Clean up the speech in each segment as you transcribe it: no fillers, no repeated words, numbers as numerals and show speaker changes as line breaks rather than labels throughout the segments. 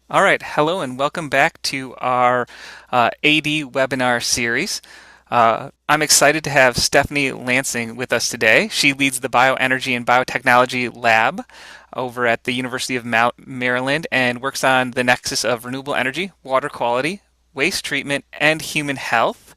All right, hello and welcome back to our AD webinar series. I'm excited to have Stephanie Lansing with us today. She leads the Bioenergy and Biotechnology Lab over at the University of Maryland and works on the nexus of renewable energy, water quality, waste treatment, and human health.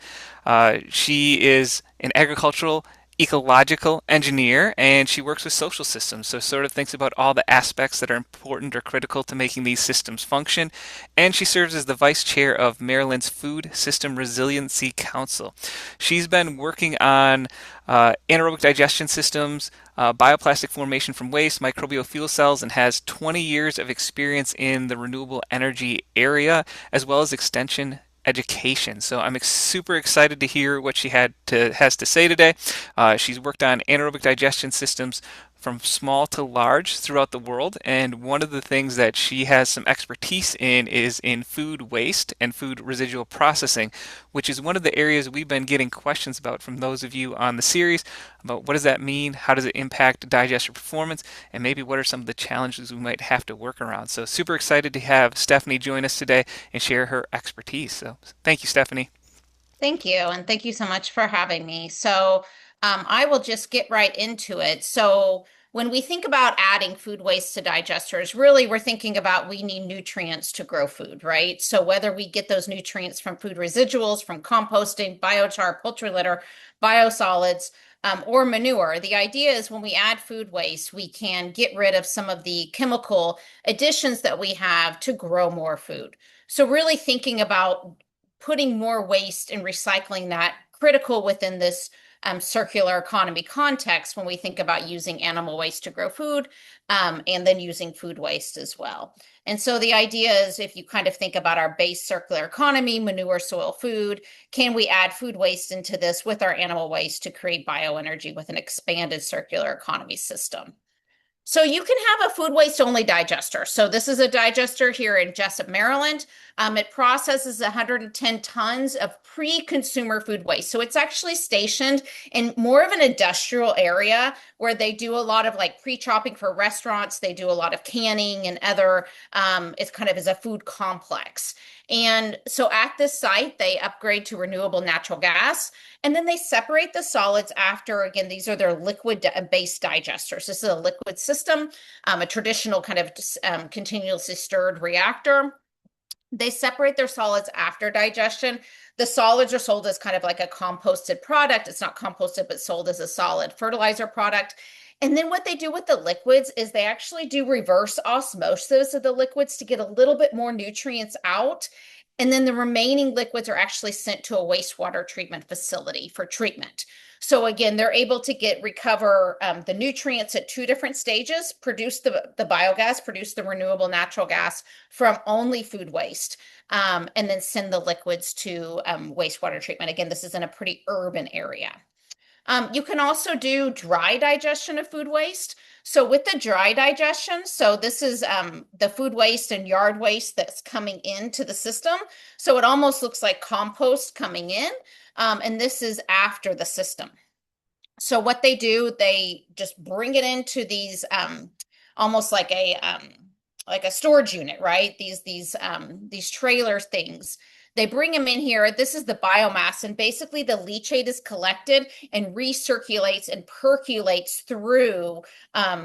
She is an agricultural ecological engineer and she works with social systems, so sort of thinks about all the aspects that are important or critical to making these systems function. And she serves as the vice chair of Maryland's Food System Resiliency Council. She's been working on anaerobic digestion systems, bioplastic formation from waste, microbial fuel cells, and has 20 years of experience in the renewable energy area as well as extension education. So I'm super excited to hear what she has to say today. She's worked on anaerobic digestion systems from small to large throughout the world, and one of the things that she has some expertise in is in food waste and food residual processing, which is one of the areas we've been getting questions about from those of you on the series about what does that mean, how does it impact digester performance, and maybe what are some of the challenges we might have to work around. So super excited to have Stephanie join us today and share her expertise. So thank you, Stephanie.
Thank you, and thank you so much for having me. I will just get right into it. When we think about adding food waste to digesters, really we're thinking about we need nutrients to grow food, right? So, whether we get those nutrients from food residuals, from composting, biochar, poultry litter, biosolids, or manure, the idea is when we add food waste, we can get rid of some of the chemical additions that we have to grow more food. So, really thinking about putting more waste and recycling that critical within this circular economy context when we think about using animal waste to grow food, and then using food waste as well. And so the idea is if you kind of think about our base circular economy, manure, soil, food, can we add food waste into this with our animal waste to create bioenergy with an expanded circular economy system? So you can have a food waste only digester. So this is a digester here in Jessup, Maryland. It processes 110 tons of pre-consumer food waste. So it's actually stationed in more of an industrial area where they do a lot of like pre-chopping for restaurants. They do a lot of canning and other, it's kind of as a food complex. And so at this site, they upgrade to renewable natural gas. And then they separate the solids after, again, these are their liquid based digesters. This is a liquid system, a traditional kind of continuously stirred reactor. They separate their solids after digestion. The solids are sold as kind of like a composted product. It's not composted, but sold as a solid fertilizer product. And then what they do with the liquids is they actually do reverse osmosis of the liquids to get a little bit more nutrients out. And then the remaining liquids are actually sent to a wastewater treatment facility for treatment. So again, they're able to recover the nutrients at two different stages, produce the biogas, produce the renewable natural gas from only food waste, and then send the liquids to wastewater treatment. Again, this is in a pretty urban area. You can also do dry digestion of food waste. So with the dry digestion, so this is the food waste and yard waste that's coming into the system. So it almost looks like compost coming in, and this is after the system. So what they do, they just bring it into these almost like a storage unit, right? These trailer things. They bring them in here. This is the biomass, and basically the leachate is collected and recirculates and percolates through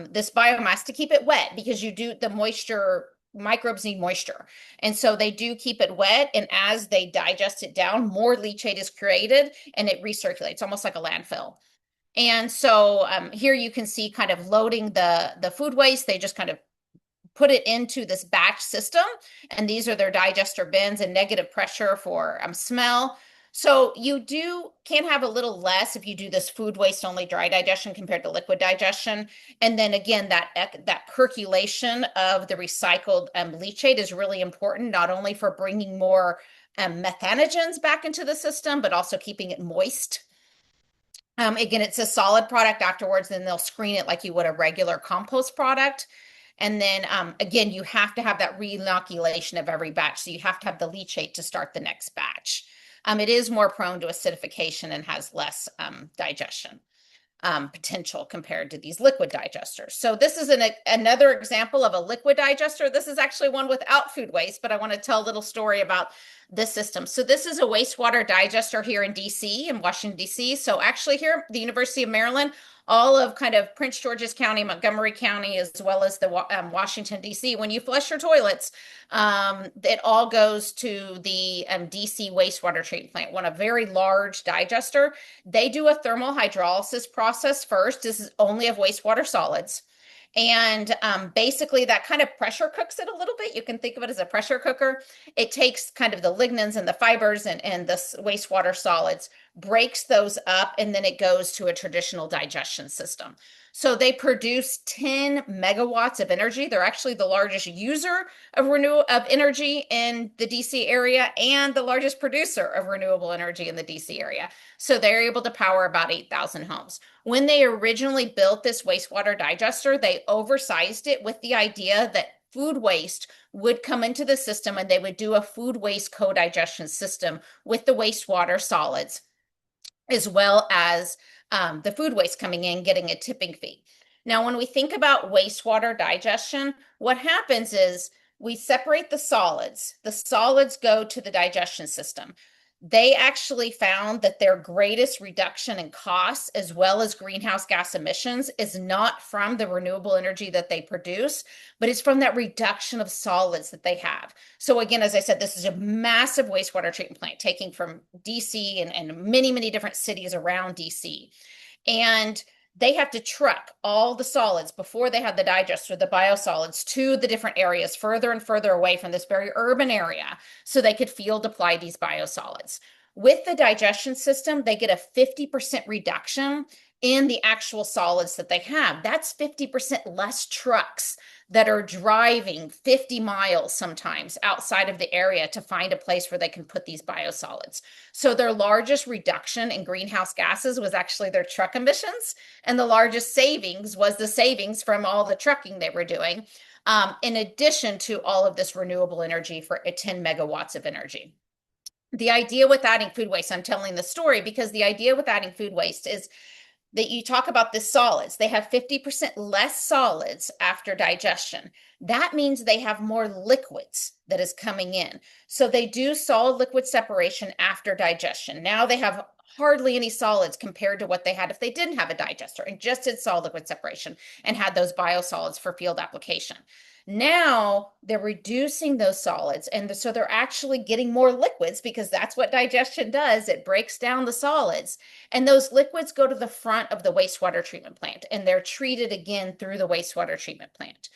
this biomass to keep it wet because you do the moisture. Microbes need moisture. And so they do keep it wet. And as they digest it down, more leachate is created and it recirculates, almost like a landfill. And so here you can see kind of loading the food waste. They just kind of put it into this batch system, and these are their digester bins and negative pressure for smell. So can have a little less if you do this food waste only dry digestion compared to liquid digestion. And then again, that percolation of the recycled leachate is really important, not only for bringing more methanogens back into the system, but also keeping it moist. Again, it's a solid product afterwards, then they'll screen it like you would a regular compost product. And then again, you have to have that reinoculation of every batch. So you have to have the leachate to start the next batch. It is more prone to acidification and has less digestion. potential compared to these liquid digesters. So this is another example of a liquid digester. This is actually one without food waste, but I want to tell a little story about this system. So this is a wastewater digester here in DC, in Washington, DC. So actually here at the University of Maryland, all of kind of Prince George's County, Montgomery County, as well as the Washington, D.C. When you flush your toilets, it all goes to the DC wastewater treatment plant, one a very large digester. They do a thermal hydrolysis process first. This is only of wastewater solids. And basically, that kind of pressure cooks it a little bit. You can think of it as a pressure cooker. It takes kind of the lignins and the fibers and the wastewater solids, breaks those up, and then it goes to a traditional digestion system. So they produce 10 megawatts of energy. They're actually the largest user of energy in the DC area and the largest producer of renewable energy in the DC area. So they're able to power about 8,000 homes. When they originally built this wastewater digester, they oversized it with the idea that food waste would come into the system and they would do a food waste co-digestion system with the wastewater solids, as well as the food waste coming in, getting a tipping fee. Now, when we think about wastewater digestion, what happens is we separate the solids. The solids go to the digestion system. They actually found that their greatest reduction in costs, as well as greenhouse gas emissions, is not from the renewable energy that they produce, but it's from that reduction of solids that they have. So again, as I said, this is a massive wastewater treatment plant taking from DC and many, many different cities around DC. And they have to truck all the solids before they have the digester, the biosolids, to the different areas further and further away from this very urban area so they could field apply these biosolids. With the digestion system, they get a 50% reduction in the actual solids that they have. That's 50% less trucks that are driving 50 miles sometimes outside of the area to find a place where they can put these biosolids. So their largest reduction in greenhouse gases was actually their truck emissions, and the largest savings was the savings from all the trucking they were doing, in addition to all of this renewable energy for 10 megawatts of energy. The idea with adding food waste, I'm telling the story because the idea with adding food waste is that you talk about the solids. They have 50% less solids after digestion. That means they have more liquids that is coming in. So they do solid liquid separation after digestion. Now they have hardly any solids compared to what they had if they didn't have a digester and just did solid liquid separation and had those biosolids for field application. Now they're reducing those solids, and so they're actually getting more liquids because that's what digestion does. It breaks down the solids, and those liquids go to the front of the wastewater treatment plant, and they're treated again through the wastewater treatment plant.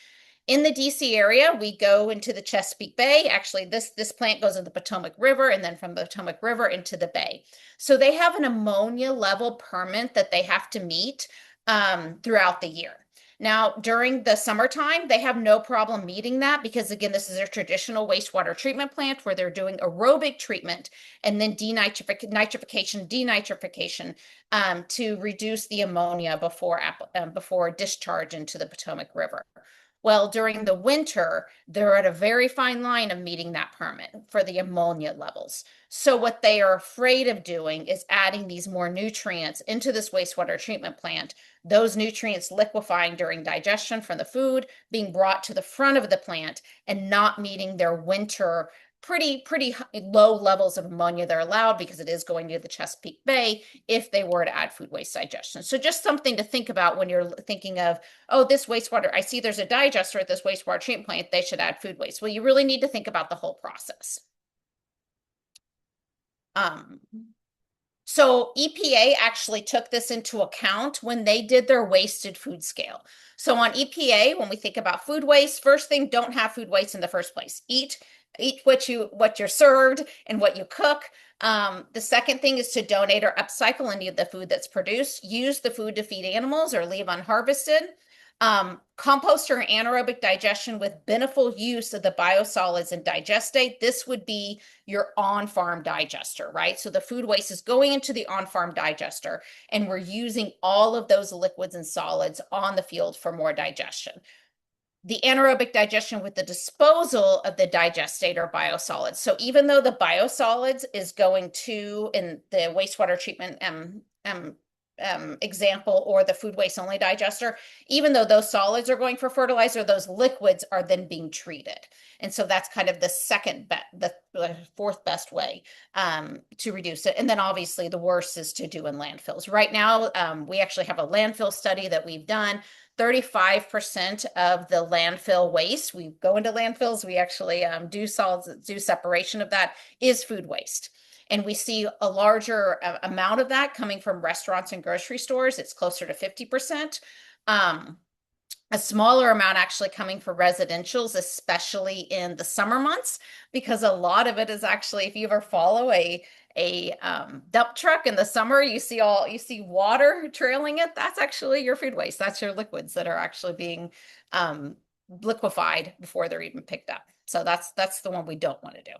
In the DC area, we go into the Chesapeake Bay. Actually, this plant goes in the Potomac River, and then from the Potomac River into the bay. So they have an ammonia level permit that they have to meet throughout the year. Now, during the summertime, they have no problem meeting that because, again, this is a traditional wastewater treatment plant where they're doing aerobic treatment and then nitrification, denitrification to reduce the ammonia before discharge into the Potomac River. Well, during the winter, they're at a very fine line of meeting that permit for the ammonia levels. So what they are afraid of doing is adding these more nutrients into this wastewater treatment plant, those nutrients liquefying during digestion from the food, being brought to the front of the plant and not meeting their winter pretty low levels of ammonia they're allowed because it is going to the Chesapeake Bay if they were to add food waste digestion. So just something to think about when you're thinking of, oh, this wastewater, I see there's a digester at this wastewater treatment plant, they should add food waste. Well, you really need to think about the whole process. So EPA actually took this into account when they did their wasted food scale. So on EPA, when we think about food waste, first thing, don't have food waste in the first place. Eat what you're served and what you cook. The second thing is to donate or upcycle any of the food that's produced. Use the food to feed animals or leave unharvested. Compost or anaerobic digestion with beneficial use of the biosolids and digestate. This would be your on-farm digester, right? So the food waste is going into the on-farm digester, and we're using all of those liquids and solids on the field for more digestion. The anaerobic digestion with the disposal of the digestate or biosolids. So even though the biosolids is going to, in the wastewater treatment example, or the food waste only digester, even though those solids are going for fertilizer, those liquids are then being treated. And so that's kind of the the fourth best way to reduce it. And then obviously the worst is to do in landfills. Right now, we actually have a landfill study that we've done. 35% of the landfill waste, we go into landfills, we actually do solids, do separation of that, is food waste. And we see a larger amount of that coming from restaurants and grocery stores. It's closer to 50%. A smaller amount actually coming from residentials, especially in the summer months, because a lot of it is actually, if you ever follow a dump truck in the summer, you see water trailing it. That's actually your food waste. That's your liquids that are actually being liquefied before they're even picked up. So that's the one we don't want to do.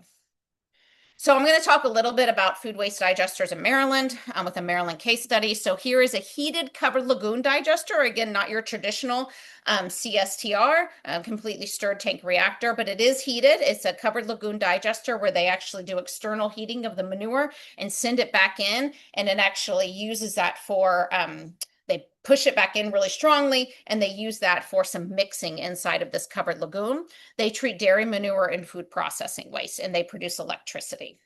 So I'm going to talk a little bit about food waste digesters in Maryland with a Maryland case study. So here is a heated covered lagoon digester. Again, not your traditional CSTR, completely stirred tank reactor, but it is heated. It's a covered lagoon digester where they actually do external heating of the manure and send it back in. And it actually uses that for they push it back in really strongly, and they use that for some mixing inside of this covered lagoon. They treat dairy manure and food processing waste, and they produce electricity.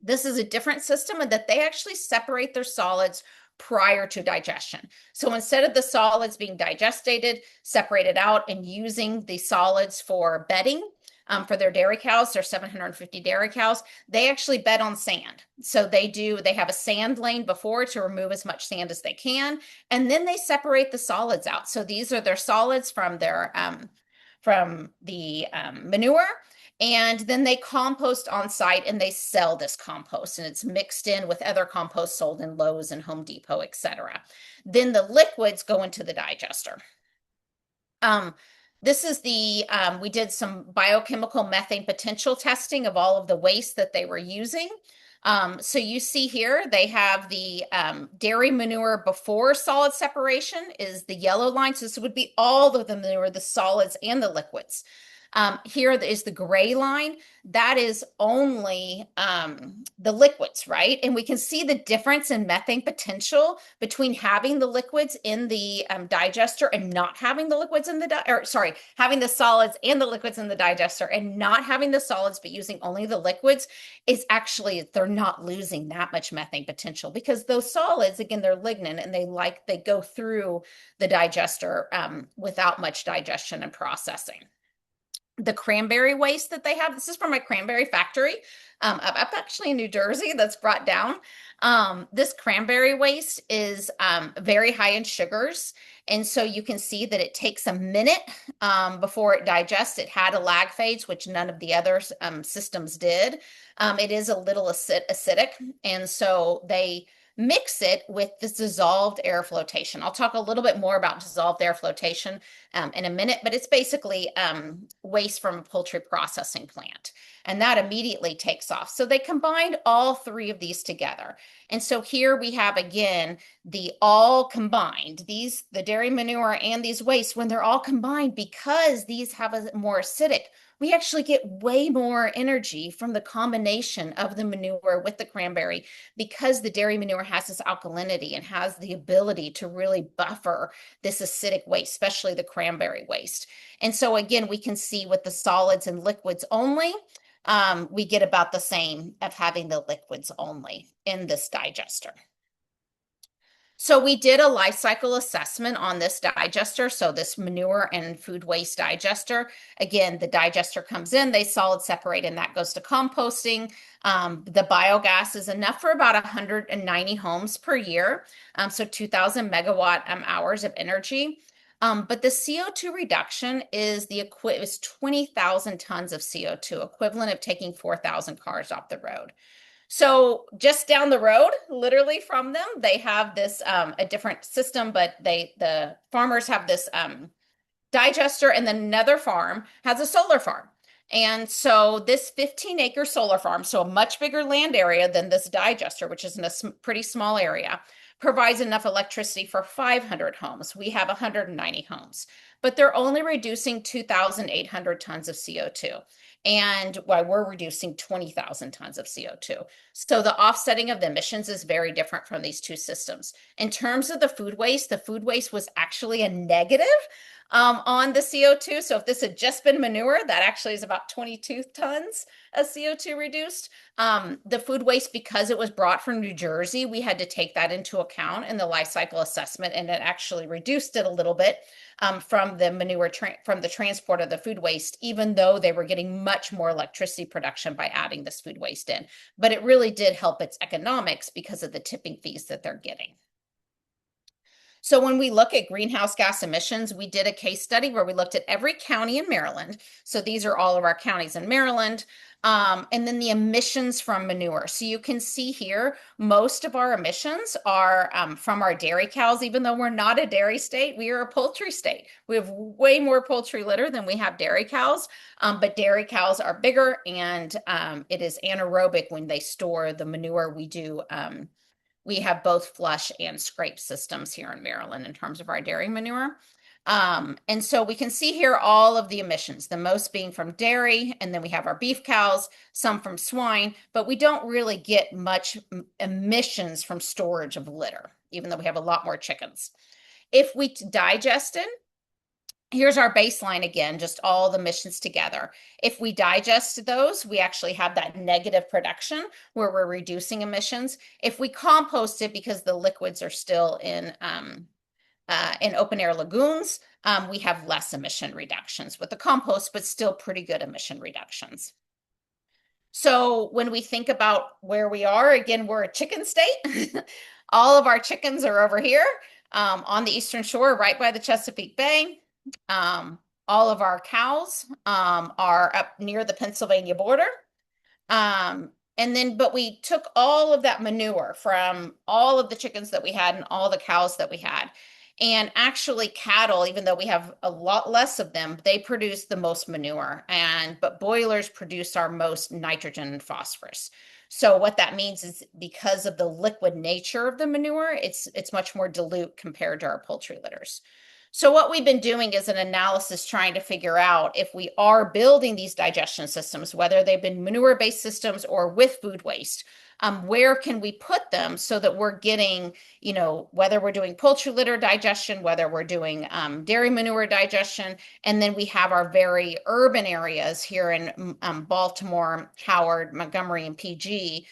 This is a different system in that they actually separate their solids prior to digestion. So instead of the solids being digested, separated out, and using the solids for bedding, for their dairy cows, their 750 dairy cows, they actually bed on sand. So they have a sand lane before to remove as much sand as they can, and then they separate the solids out. So these are their solids from the manure, and then they compost on site, and they sell this compost, and it's mixed in with other compost sold in Lowe's and Home Depot, etc. Then the liquids go into the digester. This is we did some biochemical methane potential testing of all of the waste that they were using. So you see here, they have the dairy manure before solid separation is the yellow line. So this would be all of the manure, the solids and the liquids. Here is the gray line. That is only the liquids, right? And we can see the difference in methane potential between having the liquids in the digester and not having the liquids in having the solids and the liquids in the digester and not having the solids but using only the liquids is actually, they're not losing that much methane potential because those solids, again, they're lignin and they go through the digester without much digestion and processing. The cranberry waste that they have, this is from a cranberry factory up actually in New Jersey that's brought down. This cranberry waste is very high in sugars. And so you can see that it takes a minute before it digests. It had a lag phase, which none of the other systems did. It is a little acidic. And so they mix it with this dissolved air flotation. I'll talk a little bit more about dissolved air flotation in a minute, but it's basically waste from a poultry processing plant. And that immediately takes off. So they combined all three of these together. And so here we have, again, the all combined, the dairy manure and these wastes, when they're all combined, because these have a more acidic, we actually get way more energy from the combination of the manure with the cranberry because the dairy manure has this alkalinity and has the ability to really buffer this acidic waste, especially the cranberry waste. And so again, we can see with the solids and liquids only, we get about the same of having the liquids only in this digester. So we did a life cycle assessment on this digester. So this manure and food waste digester, again, the digester comes in, they solid separate, and that goes to composting. The biogas is enough for about 190 homes per year. So 2,000 megawatt hours of energy. But the CO2 reduction is 20,000 tons of CO2, equivalent of taking 4,000 cars off the road. So just down the road, literally from them, they have this a different system, but the farmers have this digester, and then another farm has a solar farm. And so this 15-acre solar farm, so a much bigger land area than this digester, which is in a pretty small area, provides enough electricity for 500 homes. We have 190 homes, but they're only reducing 2,800 tons of CO2. And while we're reducing 20,000 tons of CO2. So the offsetting of the emissions is very different from these two systems. In terms of the food waste was actually a negative on the CO2. So if this had just been manure, that actually is about 22 tons of CO2 reduced. The food waste, because it was brought from New Jersey, we had to take that into account in the life cycle assessment, and it actually reduced it a little bit from the manure from the transport of the food waste, even though they were getting much more electricity production by adding this food waste in. But it really did help its economics because of the tipping fees that they're getting. So when we look at greenhouse gas emissions, we did a case study where we looked at every county in Maryland. So these are all of our counties in Maryland. And then the emissions from manure. So you can see here, most of our emissions are from our dairy cows. Even though we're not a dairy state, we are a poultry state. We have way more poultry litter than we have dairy cows, but dairy cows are bigger, and it is anaerobic when they store the manure. We have both flush and scrape systems here in Maryland in terms of our dairy manure. And so we can see here all of the emissions, the most being from dairy, and then we have our beef cows, some from swine, but we don't really get much emissions from storage of litter, even though we have a lot more chickens. If we digested, here's our baseline again, just all the emissions together. If we digest those, we actually have that negative production where we're reducing emissions. If we compost it, because the liquids are still in open air lagoons, we have less emission reductions with the compost, but still pretty good emission reductions. So when we think about where we are, again, we're a chicken state. All of our chickens are over here on the Eastern Shore, right by the Chesapeake Bay. All of our cows are up near the Pennsylvania border. But we took all of that manure from all of the chickens that we had and all the cows that we had. And actually cattle, even though we have a lot less of them, they produce the most manure, but boilers produce our most nitrogen and phosphorus. So what that means is because of the liquid nature of the manure, it's much more dilute compared to our poultry litters. So what we've been doing is an analysis trying to figure out if we are building these digestion systems, whether they've been manure-based systems or with food waste, where can we put them so that we're getting, whether we're doing poultry litter digestion, whether we're doing dairy manure digestion, and then we have our very urban areas here in Baltimore, Howard, Montgomery, and PG,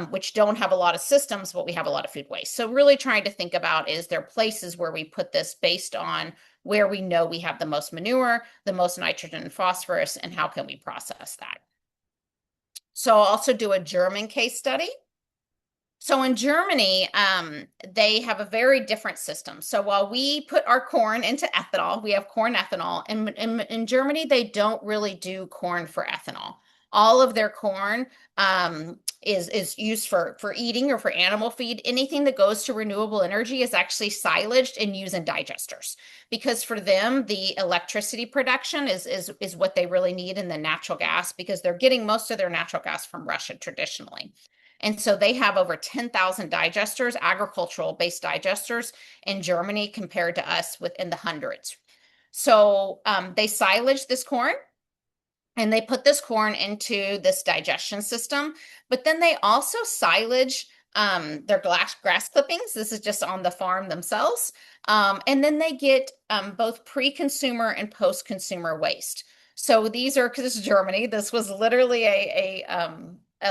which don't have a lot of systems, but we have a lot of food waste. So really trying to think about, is there places where we put this based on where we know we have the most manure, the most nitrogen and phosphorus, and how can we process that? So I'll also do a German case study. So in Germany, they have a very different system. So while we put our corn into ethanol, we have corn ethanol. And in Germany, they don't really do corn for ethanol. All of their corn is used for eating or for animal feed. Anything that goes to renewable energy is actually silaged and used in digesters, because for them the electricity production is what they really need, in the natural gas, because they're getting most of their natural gas from Russia traditionally. And so they have over 10,000 digesters, agricultural based digesters in Germany, compared to us within the hundreds. So they silage this corn, and they put this corn into this digestion system, but then they also silage their grass clippings. This is just on the farm themselves. And then they get both pre-consumer and post-consumer waste. So these are, because it's Germany, this was literally a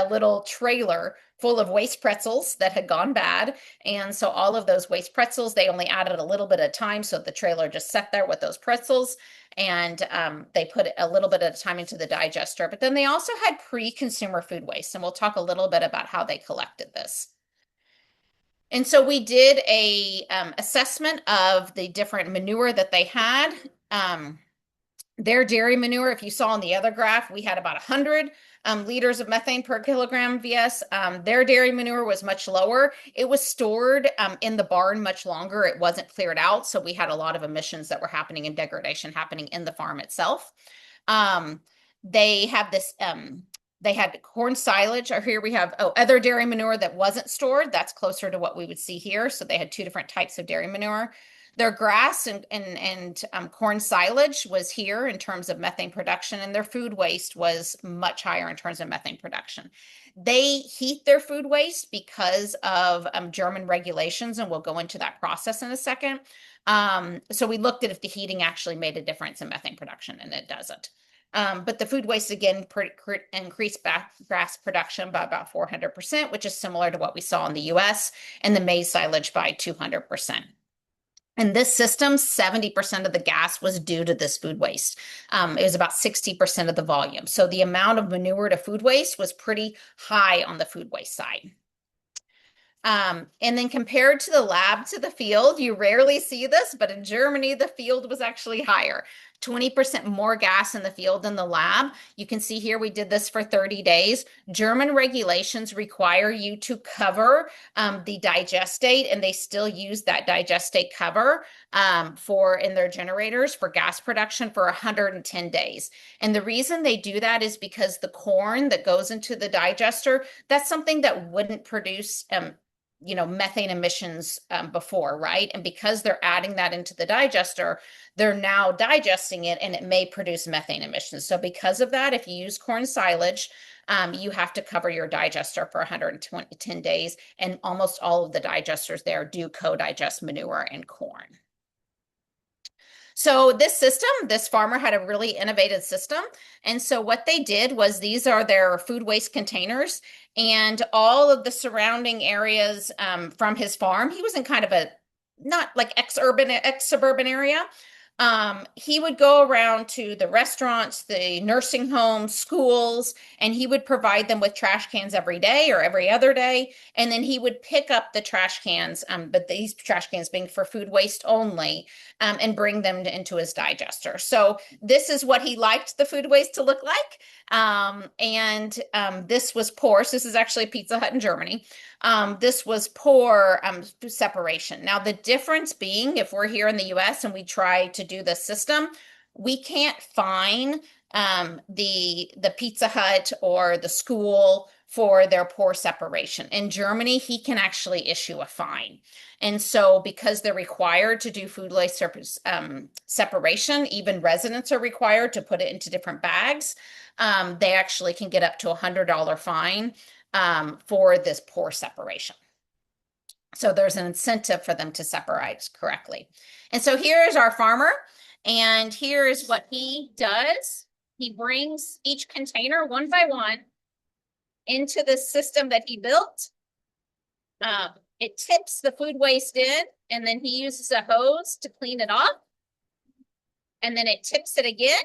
little trailer full of waste pretzels that had gone bad. And so all of those waste pretzels, they only added a little bit of time. So the trailer just sat there with those pretzels, and they put a little bit at a time into the digester. But then they also had pre-consumer food waste. And we'll talk a little bit about how they collected this. And so we did a assessment of the different manure that they had. Their dairy manure, if you saw on the other graph, we had about 100 liters of methane per kilogram VS. Their dairy manure was much lower. It was stored in the barn much longer. It wasn't cleared out. So we had a lot of emissions that were happening and degradation happening in the farm itself. They have this They had corn silage, or here we have, oh, other dairy manure that wasn't stored. That's closer to what we would see here. So they had two different types of dairy manure. Their grass and corn silage was here in terms of methane production, and their food waste was much higher in terms of methane production. They heat their food waste because of German regulations, and we'll go into that process in a second. So we looked at if the heating actually made a difference in methane production, and it doesn't. But the food waste again increased grass production by about 400%, which is similar to what we saw in the US, and the maize silage by 200%. In this system, 70% of the gas was due to this food waste. It was about 60% of the volume. So the amount of manure to food waste was pretty high on the food waste side. And then compared to the lab to the field, you rarely see this, but in Germany, the field was actually higher. 20% more gas in the field than the lab. You can see here we did this for 30 days. German regulations require you to cover the digestate, and they still use that digestate cover for in their generators for gas production for 110 days. And the reason they do that is because the corn that goes into the digester, that's something that wouldn't produce methane emissions before, right? And because they're adding that into the digester, they're now digesting it and it may produce methane emissions. So because of that, if you use corn silage, you have to cover your digester for 110 days. And almost all of the digesters there do co-digest manure and corn. So this system, this farmer had a really innovative system. And so what they did was these are their food waste containers, and all of the surrounding areas from his farm. He was in kind of a not like ex-suburban area. He would go around to the restaurants, the nursing homes, schools, and he would provide them with trash cans every day or every other day. And then he would pick up the trash cans, but these trash cans being for food waste only, and bring them into his digester. So this is what he liked the food waste to look like. And this was poor. So this is actually a Pizza Hut in Germany. This was poor separation. Now, the difference being, if we're here in the US and we try to do this system, we can't fine the Pizza Hut or the school for their poor separation. In Germany, he can actually issue a fine. And so because they're required to do food waste separation, even residents are required to put it into different bags. They actually can get up to $100 fine for this poor separation. So there's an incentive for them to separate correctly. And so here is our farmer, and here is what he does. He brings each container one by one into the system that he built. It tips the food waste in, and then he uses a hose to clean it off. And then it tips it again.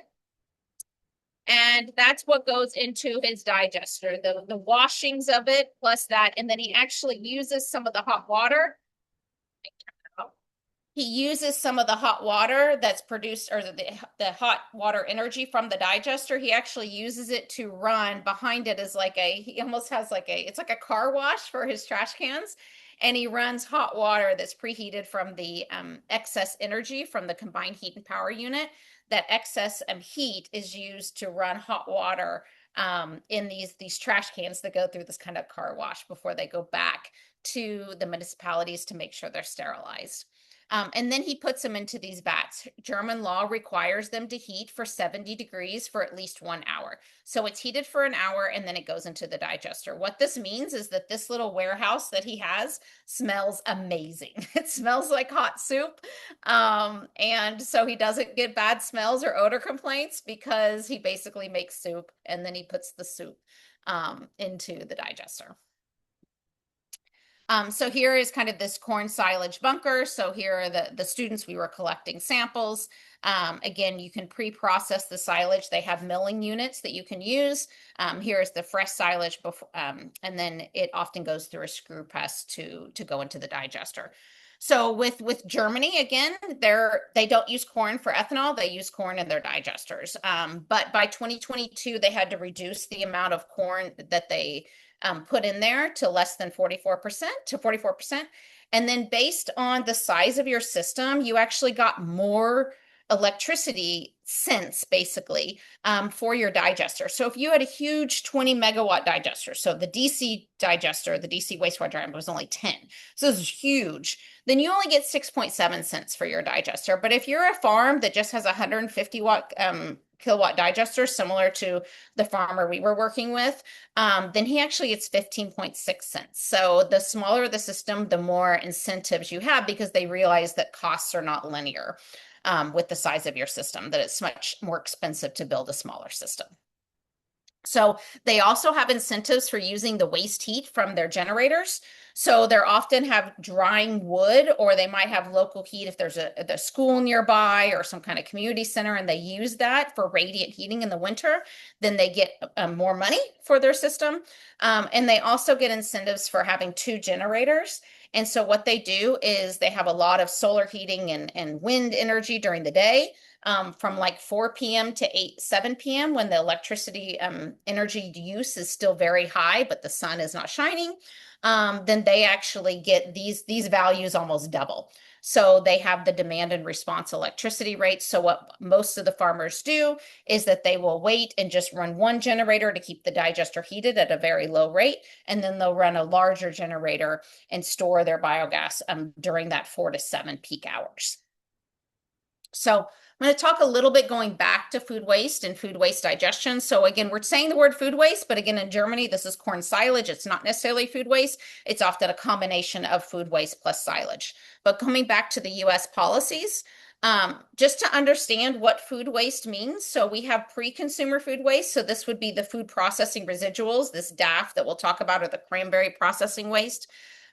And that's what goes into his digester, the washings of it, plus that. And then he actually uses some of the hot water. He uses some of the hot water that's produced, or the hot water energy from the digester. He actually uses it to run behind it as he almost has it's like a car wash for his trash cans. And he runs hot water that's preheated from the excess energy from the combined heat and power unit. That excess heat is used to run hot water in these trash cans that go through this kind of car wash before they go back to the municipalities to make sure they're sterilized. And then he puts them into these vats. German law requires them to heat for 70 degrees for at least 1 hour. So it's heated for an hour and then it goes into the digester. What this means is that this little warehouse that he has smells amazing. It smells like hot soup. And so he doesn't get bad smells or odor complaints because he basically makes soup and then he puts the soup into the digester. So here is kind of this corn silage bunker. So here are the students, we were collecting samples. Again, you can pre-process the silage. They have milling units that you can use. Here is the fresh silage, before, and then it often goes through a screw press to go into the digester. So with Germany, again, they don't use corn for ethanol. They use corn in their digesters. But by 2022, they had to reduce the amount of corn that they put in there to less than 44%. And then based on the size of your system, you actually got more electricity cents basically for your digester. So if you had a huge 20 megawatt digester, so the DC digester, the DC wastewater digester was only 10. So this is huge. Then you only get 6.7 cents for your digester. But if you're a farm that just has a 150 watt kilowatt digester, similar to the farmer we were working with, then he actually gets 15.6 cents. So the smaller the system, the more incentives you have because they realize that costs are not linear with the size of your system, that it's much more expensive to build a smaller system. So they also have incentives for using the waste heat from their generators. So they're often have drying wood, or they might have local heat if there's the school nearby or some kind of community center, and they use that for radiant heating in the winter. Then they get more money for their system, and they also get incentives for having two generators. And so what they do is they have a lot of solar heating and wind energy during the day from like 4 p.m. to 7 p.m. when the electricity energy use is still very high, but the sun is not shining. Then they actually get these values almost double. So they have the demand and response electricity rates. So what most of the farmers do is that they will wait and just run one generator to keep the digester heated at a very low rate. And then they'll run a larger generator and store their biogas during that 4 to 7 peak hours. So I'm going to talk a little bit going back to food waste and food waste digestion. So again, we're saying the word food waste, but again, in Germany, this is corn silage. It's not necessarily food waste. It's often a combination of food waste plus silage. But coming back to the US policies, just to understand what food waste means. So we have pre-consumer food waste. So this would be the food processing residuals, this DAF that we'll talk about, or the cranberry processing waste.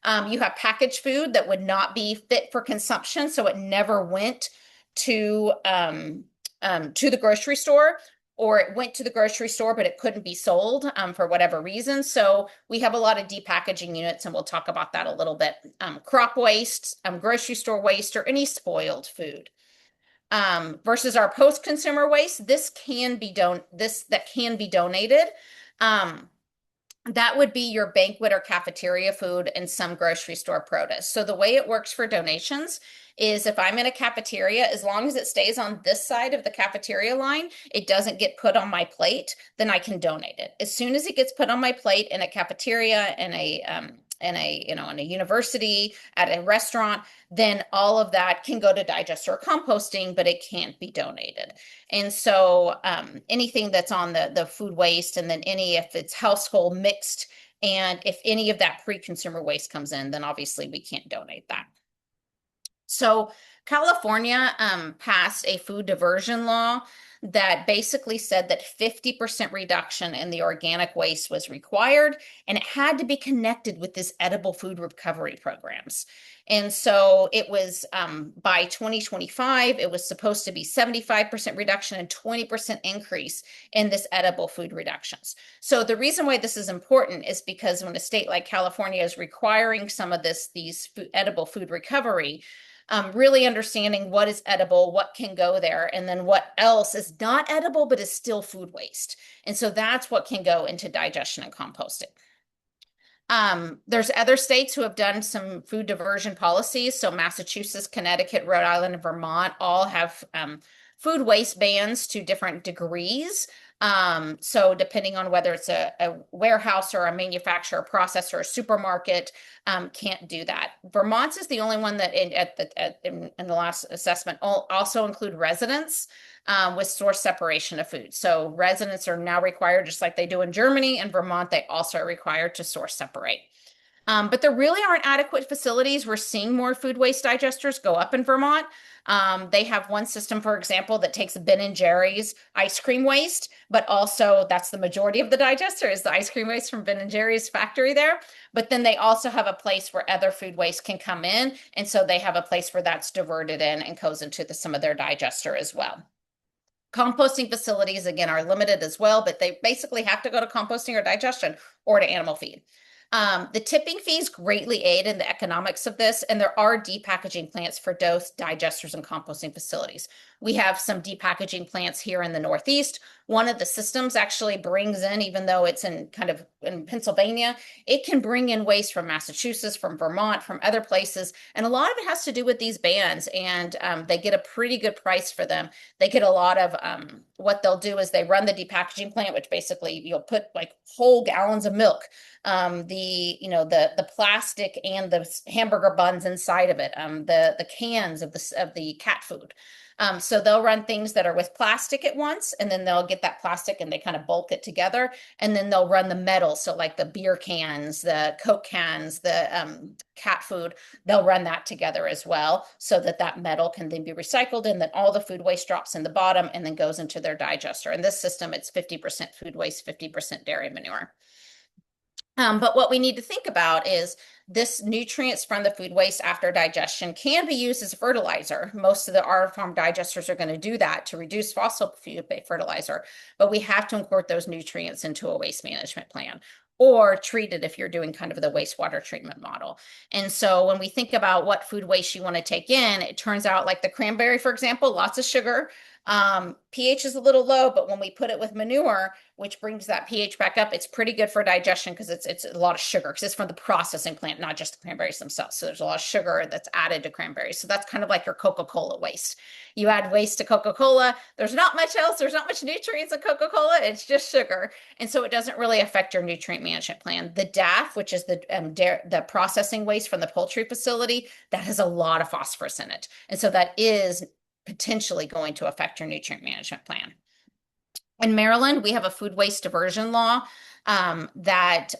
You have packaged food that would not be fit for consumption. So it never went to the grocery store, or it went to the grocery store, but it couldn't be sold for whatever reason. So we have a lot of depackaging units, and we'll talk about that a little bit. Crop waste, grocery store waste, or any spoiled food. Versus our post-consumer waste, that can be donated. That would be your banquet or cafeteria food and some grocery store produce. So the way it works for donations is if I'm in a cafeteria, as long as it stays on this side of the cafeteria line, it doesn't get put on my plate, then I can donate it. As soon as it gets put on my plate in a cafeteria, in a university, at a restaurant, then all of that can go to digester or composting, but it can't be donated. And so anything that's on the food waste, and then if it's household mixed, and if any of that pre-consumer waste comes in, then obviously we can't donate that. So California passed a food diversion law that basically said that 50% reduction in the organic waste was required, and it had to be connected with this edible food recovery programs. And so it was by 2025, it was supposed to be 75% reduction and 20% increase in this edible food reductions. So the reason why this is important is because when a state like California is requiring some of these edible food recovery, really understanding what is edible, what can go there, and then what else is not edible but is still food waste. And so that's what can go into digestion and composting. There's other states who have done some food diversion policies. So Massachusetts, Connecticut, Rhode Island, and Vermont all have food waste bans to different degrees. So depending on whether it's a warehouse or a manufacturer, processor, or supermarket, can't do that. Vermont is the only one that in the last assessment also include residents with source separation of food. So residents are now required, just like they do in Germany. In Vermont, they also are required to source separate. But there really aren't adequate facilities. We're seeing more food waste digesters go up in Vermont. They have one system, for example, that takes Ben and Jerry's ice cream waste, but also that's the majority of the digester is the ice cream waste from Ben and Jerry's factory there. But then they also have a place where other food waste can come in. And so they have a place where that's diverted in and goes into some of their digester as well. Composting facilities, again, are limited as well, but they basically have to go to composting or digestion or to animal feed. The tipping fees greatly aid in the economics of this, and there are depackaging plants for both digesters and composting facilities. We have some depackaging plants here in the Northeast. One of the systems actually brings in, even though it's in kind of in Pennsylvania, it can bring in waste from Massachusetts, from Vermont, from other places. And a lot of it has to do with these bans, and they get a pretty good price for them. They get a lot of what they'll do is they run the depackaging plant, which basically you'll put like whole gallons of milk, the plastic and the hamburger buns inside of it, the cans of the cat food. So they'll run things that are with plastic at once, and then they'll get that plastic and they kind of bulk it together, and then they'll run the metal. So like the beer cans, the Coke cans, the cat food, they'll run that together as well, so that that metal can then be recycled, and then all the food waste drops in the bottom and then goes into their digester. In this system, it's 50% food waste, 50% dairy manure. But what we need to think about is this nutrients from the food waste after digestion can be used as a fertilizer. Most of the our farm digesters are going to do that to reduce fossil fuel fertilizer, but we have to incorporate those nutrients into a waste management plan or treat it if you're doing kind of the wastewater treatment model. And so when we think about what food waste you want to take in, it turns out like the cranberry, for example, lots of sugar. pH is a little low, but when we put it with manure, which brings that pH back up, it's pretty good for digestion because it's a lot of sugar because it's from the processing plant, not just the cranberries themselves. So there's a lot of sugar that's added to cranberries. So that's kind of like your Coca-Cola waste. You add waste to Coca-Cola, there's not much else. There's not much nutrients in Coca-Cola. It's just sugar. And so it doesn't really affect your nutrient management plan. The DAF, which is the processing waste from the poultry facility, that has a lot of phosphorus in it. And so that is potentially going to affect your nutrient management plan. In Maryland, we have a food waste diversion law that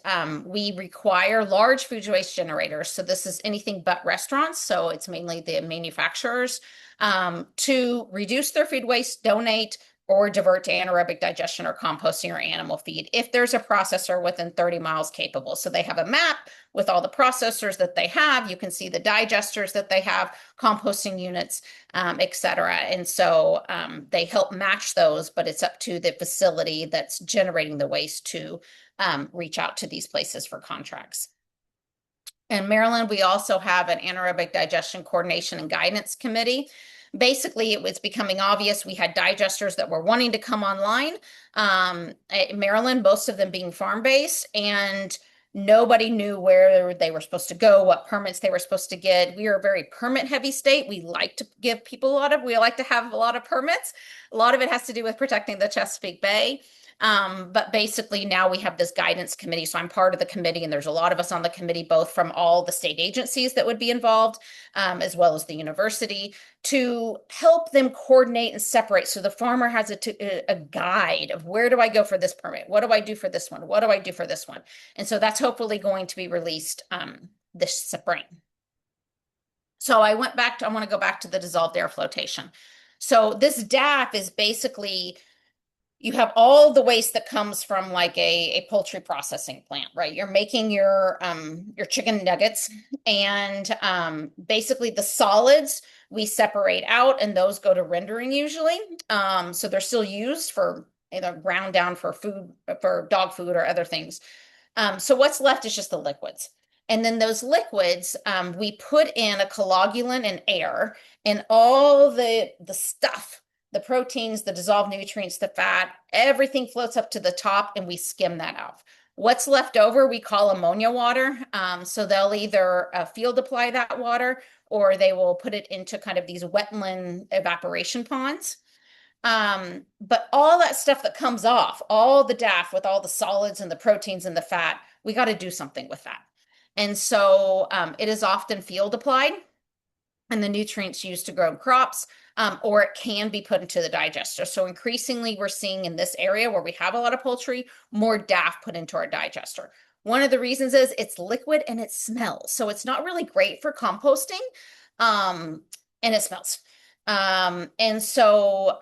we require large food waste generators. So this is anything but restaurants. So it's mainly the manufacturers to reduce their food waste, donate, or divert to anaerobic digestion or composting or animal feed if there's a processor within 30 miles capable. So they have a map with all the processors that they have. You can see the digesters that they have, composting units, et cetera. And so they help match those, but it's up to the facility that's generating the waste to reach out to these places for contracts. In Maryland, we also have an anaerobic digestion coordination and guidance committee. Basically, it was becoming obvious we had digesters that were wanting to come online. In Maryland, most of them being farm-based, and nobody knew where they were supposed to go, what permits they were supposed to get. We are a very permit-heavy state. We like to give people we like to have a lot of permits. A lot of it has to do with protecting the Chesapeake Bay. But basically now we have this guidance committee. So I'm part of the committee, and there's a lot of us on the committee, both from all the state agencies that would be involved, as well as the university, to help them coordinate and separate. So the farmer has a guide of where do I go for this permit? What do I do for this one? What do I do for this one? And so that's hopefully going to be released this spring. So I want to go back to the dissolved air flotation. So this DAF is basically, you have all the waste that comes from like a poultry processing plant, right? You're making your chicken nuggets, and basically the solids we separate out, and those go to rendering usually. So they're still used for either ground down for food, for dog food or other things. So what's left is just the liquids. And then those liquids, we put in a coagulant and air, and all the stuff, the proteins, the dissolved nutrients, the fat, everything floats up to the top, and we skim that off. What's left over, we call ammonia water. So they'll either field apply that water, or they will put it into kind of these wetland evaporation ponds. But all that stuff that comes off, all the DAF with all the solids and the proteins and the fat, we got to do something with that. And so it is often field applied, and the nutrients used to grow crops, or it can be put into the digester. So increasingly, we're seeing in this area where we have a lot of poultry, more DAF put into our digester. One of the reasons is it's liquid and it smells. So it's not really great for composting, and it smells. And so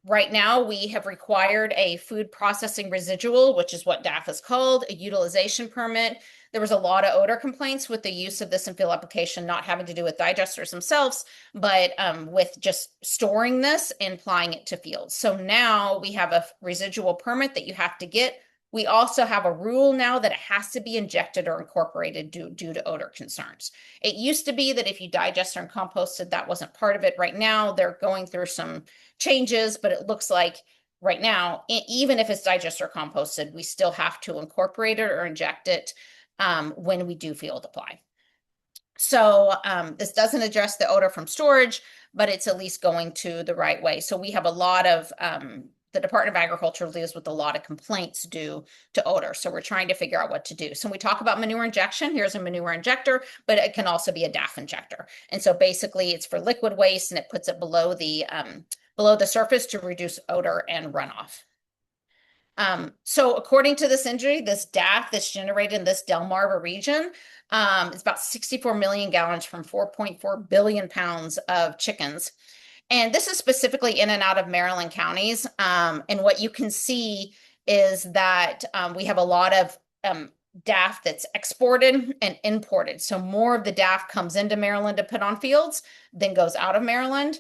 right now we have required a food processing residual, which is what DAF is called, a utilization permit. There was a lot of odor complaints with the use of this in field application, not having to do with digesters themselves, but with just storing this and applying it to fields. So now we have a residual permit that you have to get We also have a rule now that it has to be injected or incorporated due to odor concerns. It used to be that if you digested and composted, that wasn't part of it. Right now, they're going through some changes, but it looks like right now, even if it's digested or composted, we still have to incorporate it or inject it when we do field apply. So this doesn't address the odor from storage, but it's at least going to the right way. So we have a lot of the Department of Agriculture deals with a lot of complaints due to odor. So we're trying to figure out what to do. So when we talk about manure injection, here's a manure injector, but it can also be a DAF injector. And so basically it's for liquid waste and it puts it below the surface to reduce odor and runoff. So according to this injury, this DAF that's generated in this Delmarva region, it's about 64 million gallons from 4.4 billion pounds of chickens. And this is specifically in and out of Maryland counties. And what you can see is that we have a lot of DAF that's exported and imported. So more of the DAF comes into Maryland to put on fields than goes out of Maryland.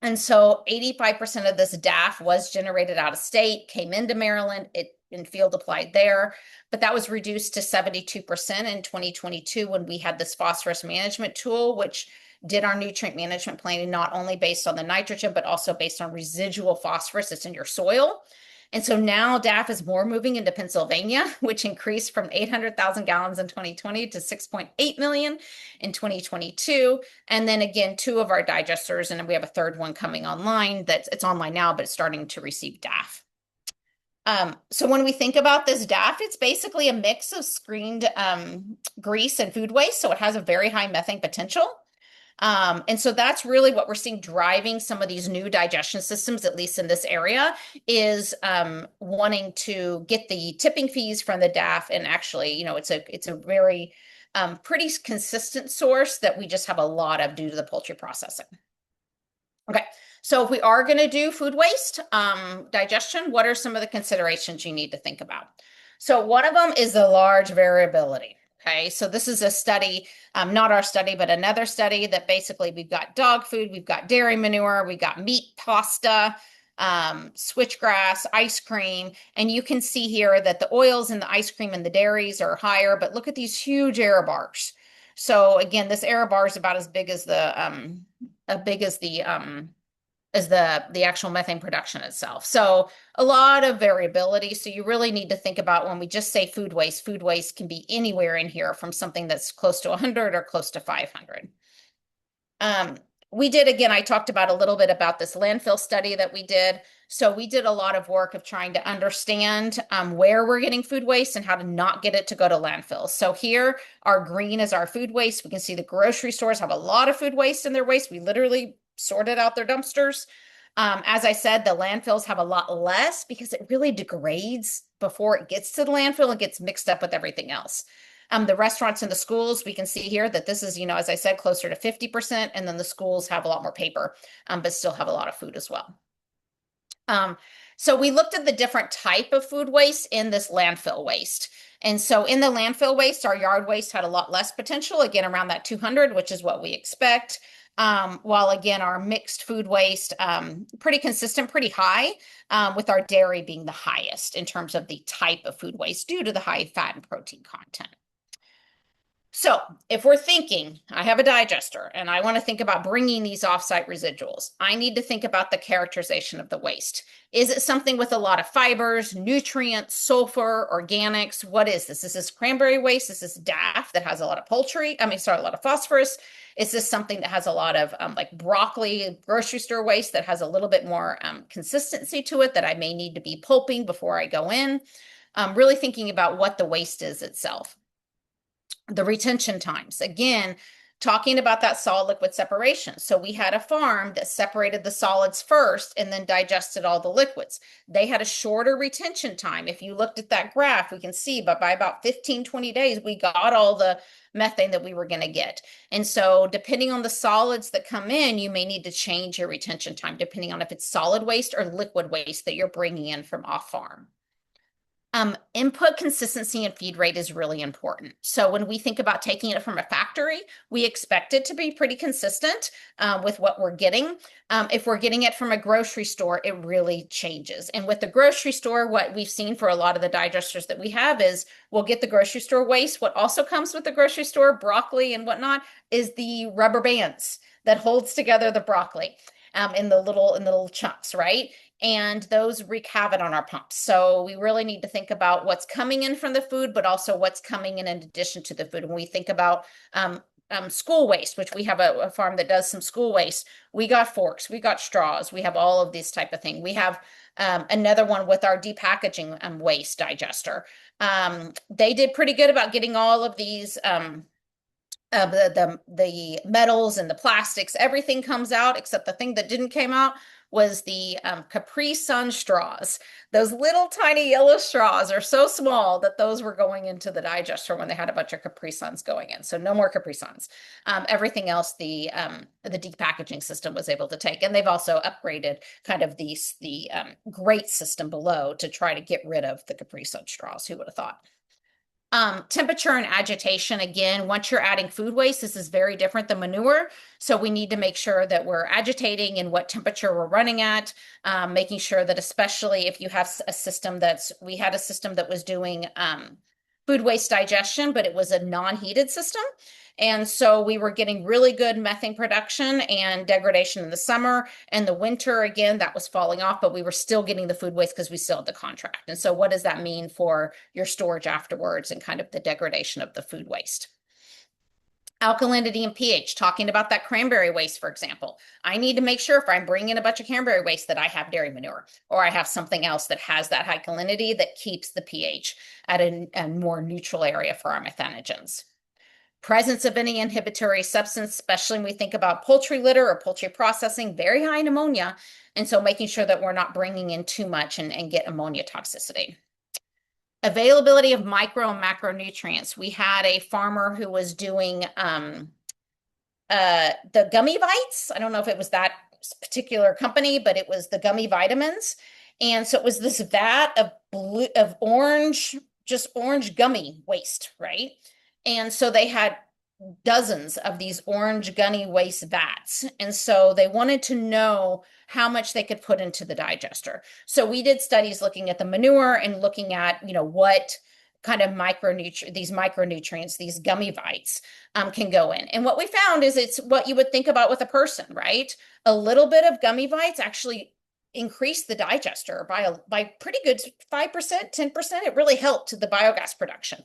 And so 85% of this DAF was generated out of state, came into Maryland, it in field applied there, but that was reduced to 72% in 2022 when we had this phosphorus management tool, which did our nutrient management planning, not only based on the nitrogen, but also based on residual phosphorus that's in your soil. And so now DAF is more moving into Pennsylvania, which increased from 800,000 gallons in 2020 to 6.8 million in 2022. And then again, 2 of our digesters, and then we have a third one coming online it's online now, but it's starting to receive DAF. So when we think about this DAF, it's basically a mix of screened grease and food waste. So it has a very high methane potential. And so that's really what we're seeing driving some of these new digestion systems, at least in this area, is wanting to get the tipping fees from the DAF. And actually, it's a very pretty consistent source that we just have a lot of due to the poultry processing. Okay, so if we are going to do food waste digestion, what are some of the considerations you need to think about? So one of them is the large variability. Okay, so this is a study, not our study, but another study that basically we've got dog food, we've got dairy manure, we've got meat, pasta, switchgrass, ice cream, and you can see here that the oils in the ice cream and the dairies are higher, but look at these huge error bars. So again, this error bar is about as big as the actual methane production itself. So a lot of variability. So you really need to think about when we just say food waste can be anywhere in here from something that's close to 100 or close to 500. We did, again, I talked about a little bit about this landfill study that we did. So we did a lot of work of trying to understand where we're getting food waste and how to not get it to go to landfills. So here, our green is our food waste. We can see the grocery stores have a lot of food waste in their waste. We literally sorted out their dumpsters. As I said, the landfills have a lot less because it really degrades before it gets to the landfill and gets mixed up with everything else. The restaurants and the schools, we can see here that this is, as I said, closer to 50%, and then the schools have a lot more paper, but still have a lot of food as well. So we looked at the different type of food waste in this landfill waste. And so in the landfill waste, our yard waste had a lot less potential, again, around that 200, which is what we expect. While again, our mixed food waste, pretty consistent, pretty high, with our dairy being the highest in terms of the type of food waste due to the high fat and protein content. So if we're thinking, I have a digester and I want to think about bringing these offsite residuals, I need to think about the characterization of the waste. Is it something with a lot of fibers, nutrients, sulfur, organics? What is this? Is this cranberry waste? Is this DAF that has a lot of a lot of phosphorus? Is this something that has a lot of like broccoli, grocery store waste that has a little bit more consistency to it that I may need to be pulping before I go in? Really thinking about what the waste is itself. The retention times, again, talking about that solid liquid separation. So we had a farm that separated the solids first and then digested all the liquids. They had a shorter retention time. If you looked at that graph, we can see, but by about 15, 20 days, we got all the methane that we were going to get. And so depending on the solids that come in, you may need to change your retention time, depending on if it's solid waste or liquid waste that you're bringing in from off farm. Input consistency and feed rate is really important. So when we think about taking it from a factory, we expect it to be pretty consistent with what we're getting. If we're getting it from a grocery store, it really changes. And with the grocery store, what we've seen for a lot of the digesters that we have is we'll get the grocery store waste. What also comes with the grocery store, broccoli and whatnot, is the rubber bands that holds together the broccoli in the little chunks, right? And those wreak havoc on our pumps. So we really need to think about what's coming in from the food, but also what's coming in addition to the food. When we think about school waste, which we have a farm that does some school waste, we got forks, we got straws, we have all of these type of thing. We have another one with our depackaging waste digester. They did pretty good about getting all of these the metals and the plastics, everything comes out except the thing that didn't came out was the Capri Sun straws. Those little tiny yellow straws are so small that those were going into the digester when they had a bunch of Capri Suns going in. So no more Capri Suns. Everything else the depackaging system was able to take, and they've also upgraded kind of the grate system below to try to get rid of the Capri Sun straws. Who would have thought? Temperature and agitation, again, once you're adding food waste, this is very different than manure. So we need to make sure that we're agitating and what temperature we're running at, making sure that especially if you have a system we had a system that was doing food waste digestion, but it was a non-heated system. And so we were getting really good methane production and degradation in the summer. And the winter, again, that was falling off, but we were still getting the food waste because we still had the contract. And so what does that mean for your storage afterwards and kind of the degradation of the food waste? Alkalinity and pH, talking about that cranberry waste, for example. I need to make sure if I'm bringing in a bunch of cranberry waste that I have dairy manure or I have something else that has that high alkalinity that keeps the pH at a more neutral area for our methanogens. Presence of any inhibitory substance, especially when we think about poultry litter or poultry processing, very high in ammonia. And so making sure that we're not bringing in too much and get ammonia toxicity. Availability of micro and macronutrients. We had a farmer who was doing the gummy bites. I don't know if it was that particular company, but it was the gummy vitamins. And so it was this vat of orange, just orange gummy waste, right? And so they had dozens of these orange gummy waste vats. And so they wanted to know how much they could put into the digester. So we did studies looking at the manure and looking at, what kind of micronutrients, these gummy bites can go in. And what we found is it's what you would think about with a person, right? A little bit of gummy bites actually increased the digester by pretty good 5%, 10%. It really helped the biogas production.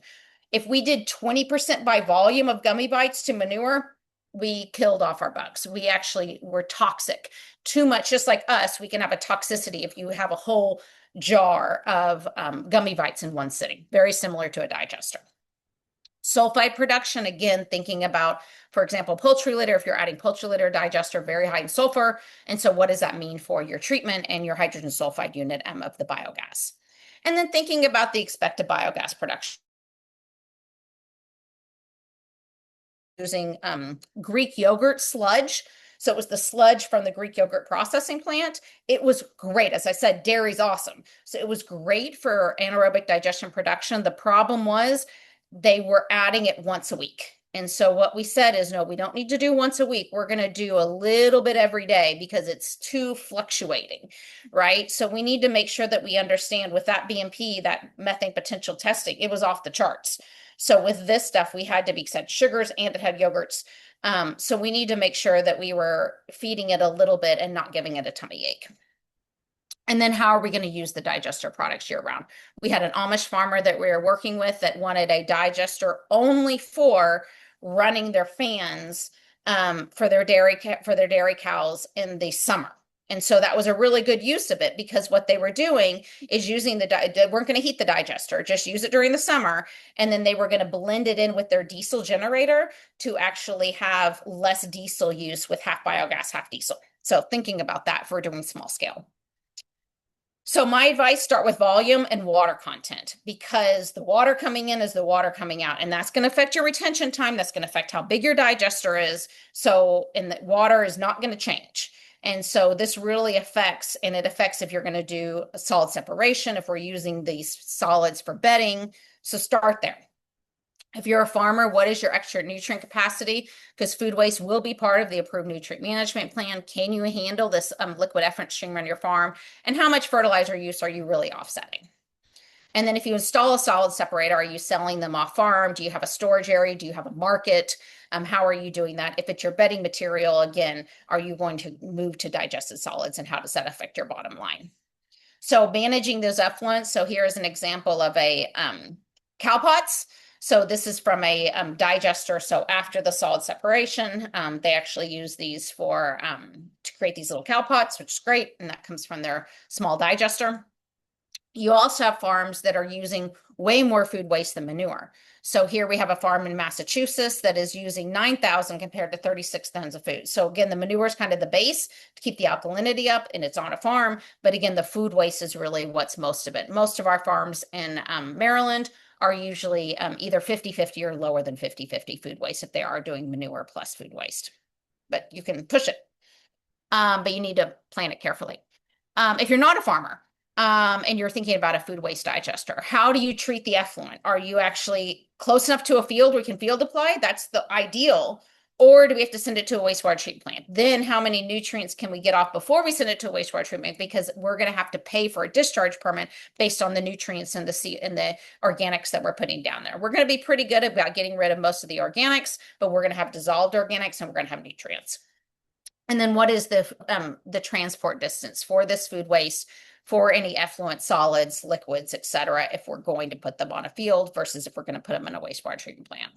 If we did 20% by volume of gummy bites to manure, we killed off our bugs. We actually were toxic. Too much, just like us, we can have a toxicity if you have a whole jar of gummy bites in one sitting, very similar to a digester. Sulfide production, again, thinking about, for example, poultry litter. If you're adding poultry litter digester, very high in sulfur. And so what does that mean for your treatment and your hydrogen sulfide unit of the biogas? And then thinking about the expected biogas production. Using Greek yogurt sludge. So it was the sludge from the Greek yogurt processing plant. It was great. As I said, dairy's awesome. So it was great for anaerobic digestion production. The problem was they were adding it once a week. And so what we said is, no, we don't need to do once a week. We're going to do a little bit every day because it's too fluctuating, right? So we need to make sure that we understand with that BMP, that methane potential testing, it was off the charts. So with this stuff, we had to be said sugars and it had yogurts. So we need to make sure that we were feeding it a little bit and not giving it a tummy ache. And then how are we going to use the digester products year round? We had an Amish farmer that we were working with that wanted a digester only for running their fans for their dairy cows in the summer. And so that was a really good use of it because what they were doing is using they weren't going to heat the digester, just use it during the summer. And then they were going to blend it in with their diesel generator to actually have less diesel use with half biogas, half diesel. So thinking about that for doing small scale. So my advice, start with volume and water content because the water coming in is the water coming out. And that's going to affect your retention time. That's going to affect how big your digester is. So, and the water is not going to change. And so this really affects, and it affects if you're going to do a solid separation, if we're using these solids for bedding. So start there. If you're a farmer, what is your extra nutrient capacity? Because food waste will be part of the approved nutrient management plan. Can you handle this liquid effluent stream on your farm? And how much fertilizer use are you really offsetting? And then if you install a solid separator, are you selling them off farm? Do you have a storage area? Do you have a market? How are you doing that? If it's your bedding material, again, are you going to move to digested solids, and how does that affect your bottom line? So managing those effluents. So here is an example of a cow pots. So this is from a digester. So after the solid separation, they actually use these for to create these little cow pots, which is great. And that comes from their small digester. You also have farms that are using way more food waste than manure. So here we have a farm in Massachusetts that is using 9,000 compared to 36 tons of food. So again, the manure is kind of the base to keep the alkalinity up, and it's on a farm. But again, the food waste is really what's most of it. Most of our farms in Maryland are usually either 50-50 or lower than 50-50 food waste if they are doing manure plus food waste. But you can push it, but you need to plan it carefully. If you're not a farmer, and you're thinking about a food waste digester, how do you treat the effluent? Are you actually close enough to a field where you can field apply? That's the ideal. Or do we have to send it to a wastewater treatment plant? Then how many nutrients can we get off before we send it to a wastewater treatment? Because we're going to have to pay for a discharge permit based on the nutrients and the organics that we're putting down there. We're going to be pretty good about getting rid of most of the organics, but we're going to have dissolved organics and we're going to have nutrients. And then what is the transport distance for this food waste, for any effluent solids, liquids, et cetera, if we're going to put them on a field versus if we're going to put them in a wastewater treatment plant?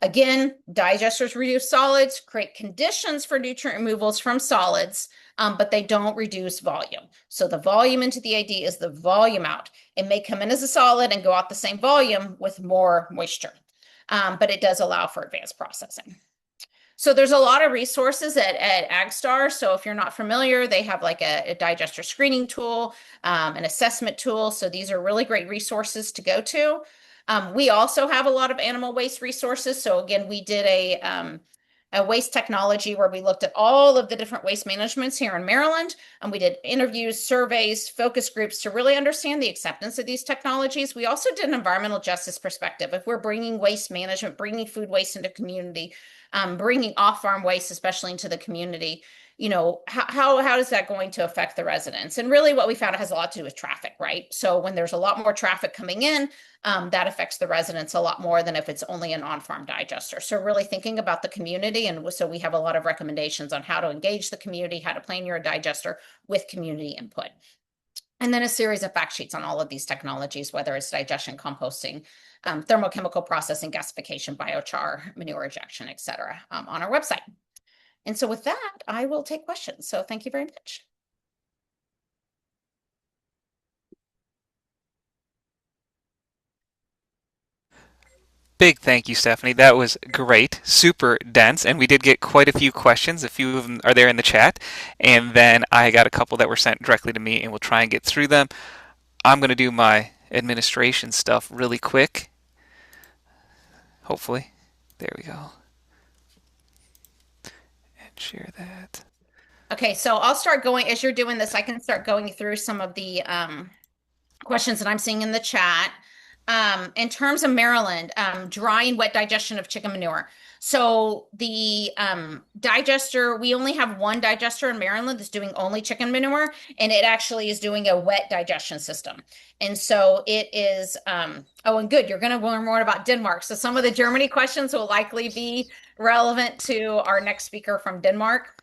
Again, digesters reduce solids, create conditions for nutrient removals from solids, but they don't reduce volume. So the volume into the AD is the volume out. It may come in as a solid and go out the same volume with more moisture, but it does allow for advanced processing. So there's a lot of resources at AgStar. So if you're not familiar, they have like a digester screening tool, an assessment tool. So these are really great resources to go to. We also have a lot of animal waste resources. So again, we did a waste technology where we looked at all of the different waste managements here in Maryland, and we did interviews, surveys, focus groups to really understand the acceptance of these technologies. We also did an environmental justice perspective. If we're bringing waste management, bringing food waste into community, bringing off-farm waste, especially into the community, you know, how is that going to affect the residents? And really what we found, it has a lot to do with traffic, right? So when there's a lot more traffic coming in, that affects the residents a lot more than if it's only an on-farm digester. So really thinking about the community. And so we have a lot of recommendations on how to engage the community, how to plan your digester with community input. And then a series of fact sheets on all of these technologies, whether it's digestion, composting, thermochemical processing, gasification, biochar, manure ejection, et cetera, on our website. And so with that, I will take questions. So thank you very much.
Big thank you, Stephanie. That was great, super dense, and we did get quite a few questions. A few of them are there in the chat, and then I got a couple that were sent directly to me, and we'll try and get through them. I'm going to do my administration stuff really quick. Hopefully. There we go. And share that.
Okay, so I'll start going, as you're doing this, I can start going through some of the questions that I'm seeing in the chat. In terms of Maryland, dry and wet digestion of chicken manure. So the digester, we only have one digester in Maryland that's doing only chicken manure, and it actually is doing a wet digestion system. And so it is, oh, and good, you're going to learn more about Denmark. So some of the Germany questions will likely be relevant to our next speaker from Denmark.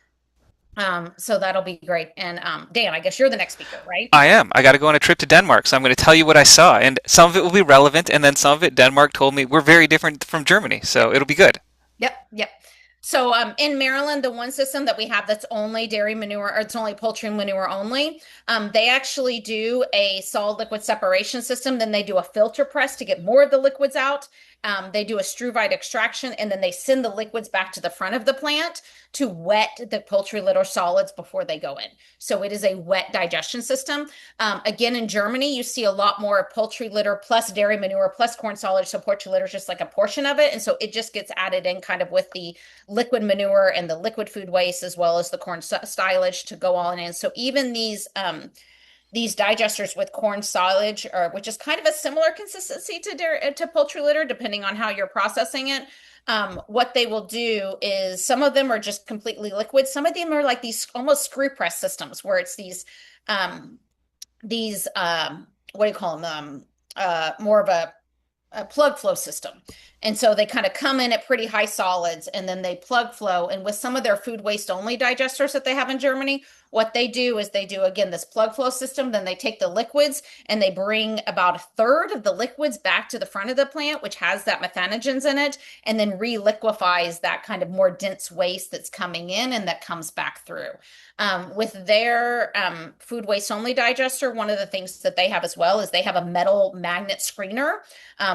So that'll be great. And Dan, I guess you're the next speaker, right?
I am. I got to go on a trip to Denmark, so I'm going to tell you what I saw, and some of it will be relevant, and then some of it Denmark told me we're very different from Germany, so it'll be good.
Yep. So in Maryland, the one system that we have that's only dairy manure, or it's only poultry manure only, they actually do a solid liquid separation system. Then they do a filter press to get more of the liquids out. They do a struvite extraction, and then they send the liquids back to the front of the plant to wet the poultry litter solids before they go in. So it is a wet digestion system. Again, in Germany, you see a lot more poultry litter plus dairy manure plus corn solids. So poultry litter is just like a portion of it. And so it just gets added in kind of with the liquid manure and the liquid food waste, as well as the corn silage to go on in. So even these digesters with corn silage, or which is kind of a similar consistency to poultry litter, depending on how you're processing it. What they will do is some of them are just completely liquid. Some of them are like these almost screw press systems where it's um, these what do you call them? More of a plug flow system. And so they kind of come in at pretty high solids and then they plug flow. And with some of their food waste only digesters that they have in Germany, what they do is they do again this plug flow system. Then they take the liquids and they bring about a third of the liquids back to the front of the plant, which has that methanogens in it, and then re-liquefies that kind of more dense waste that's coming in and that comes back through. With their food waste only digester, one of the things that they have as well is they have a metal magnet screener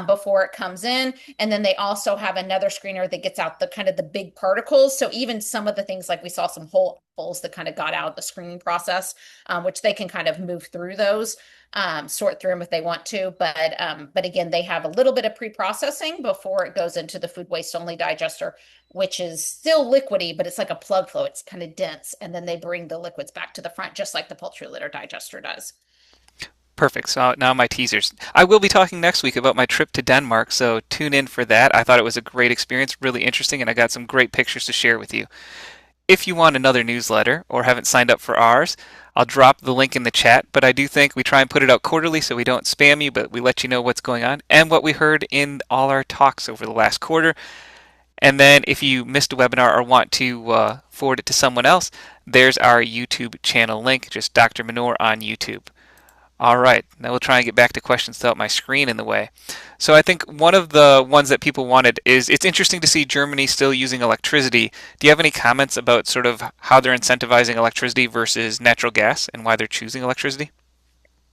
before it comes in. And then they also have another screener that gets out the kind of the big particles. So even some of the things like we saw some whole apples that kind of got out of the screening process, which they can kind of move through those, sort through them if they want to. But again, they have a little bit of pre-processing before it goes into the food waste only digester, which is still liquidy, but it's like a plug flow. It's kind of dense. And then they bring the liquids back to the front, just like the poultry litter digester does.
Perfect. So now my teasers. I will be talking next week about my trip to Denmark, so tune in for that. I thought it was a great experience, really interesting, and I got some great pictures to share with you. If you want another newsletter or haven't signed up for ours, I'll drop the link in the chat, but I do think we try and put it out quarterly so we don't spam you, but we let you know what's going on and what we heard in all our talks over the last quarter. And then if you missed a webinar or want to forward it to someone else, there's our YouTube channel link, just Dr. Manure on YouTube. All right, now we'll try and get back to questions without my screen in the way. So I think one of the ones that people wanted is it's interesting to see Germany still using electricity. Do you have any comments about sort of how they're incentivizing electricity versus natural gas and why they're choosing electricity?